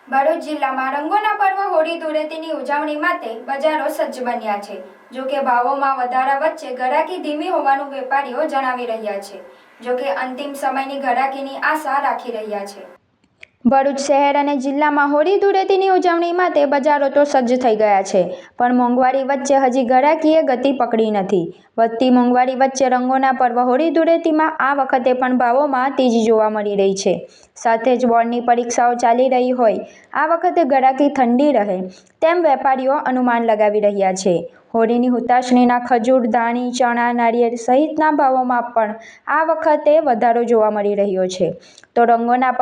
ભરૂચ જિલ્લામાં રંગોના પર્વ હોળી ધૂળેટીની ઉજવણી માટે બજારો સજ્જ બન્યા છે। જો કે ભાવોમાં વધારા વચ્ચે ઘરાકી ધીમી હોવાનું વેપારીઓ જણાવી રહ્યા છે। જો કે અંતિમ સમયની ઘરાકીની આશા રાખી રહ્યા છે। ભરૂચ શહેર અને જિલ્લામાં હોળી ધૂળેટીની ઉજવણી માટે બજારો તો સજ્જ થઈ ગયા છે, પણ મોંઘવારી વચ્ચે હજી ઘરાકીએ ગતિ પકડી નથી। વધતી મોંઘવારી વચ્ચે રંગોના પર્વ હોળી ધૂળેટીમાં આ વખતે પણ ભાવોમાં તેજી જોવા મળી રહી છે। સાથે જ બોર્ડની પરીક્ષાઓ ચાલી રહી હોય આ વખતે ઘરાકી ઠંડી રહે તેમ વેપારીઓ અનુમાન લગાવી રહ્યા છે। હોળીની હુતાશણીના ખજૂર, ધાણી, ચણા, નારિયેળ સહિતના ભાવોમાં પણ આ વખતે વધારો જોવા મળી રહ્યો છે। તો રંગોના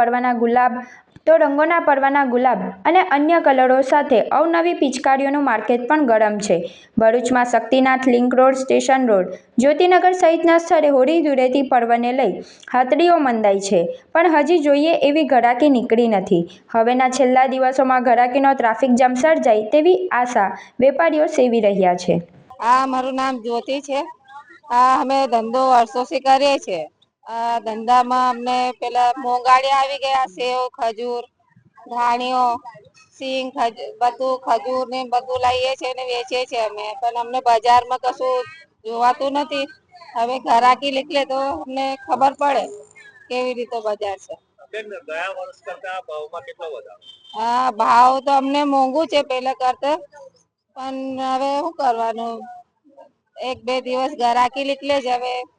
પર્વના ગુલાબ અને અન્ય કલરો સાથે અવનવી પિચકારીઓનું માર્કેટ પણ ગરમ છે। ભરૂચમાં Shaktinath, link road, station road, Jyotinagar સહિતના સ્થળે હોળી ધૂળેટી પર્વને લઈ હાથડીઓ મંદાઈ છે, પણ હજી જોઈએ એવી ઘરાકી નીકળી નથી। હવેના છેલ્લા દિવસોમાં ઘરાકીનો ટ્રાફિક જામ સર્જાય તેવી આશા વેપારીઓ સેવી રહ્યા છે। મારું નામ જ્યોતિ છે। અમે ધંધો વર્ષોથી કરીએ છીએ। આ ધંધામાં અમને પેલા મોંઘવારી આવી ગયા, સેવ, ખજૂર, ધાણીઓ, સિંગ, બધું ખજૂર ને બધું લાવીએ છીએ ને વેચીએ છીએ અમે, પણ અમને બજારમાં કશું જોવાતું નથી। હવે ઘરાકી નીકળે તો અમને ખબર પડે કેવી રીતે બજાર છે। ગયા વર્ષ કરતા ભાવમાં કેટલો વધારો? ભાવ તો અમને મોંઘુ છે પેલા કરતા, પણ હવે શું કરવાનું, એક બે દિવસ ઘરાકી નીકળે જ હવે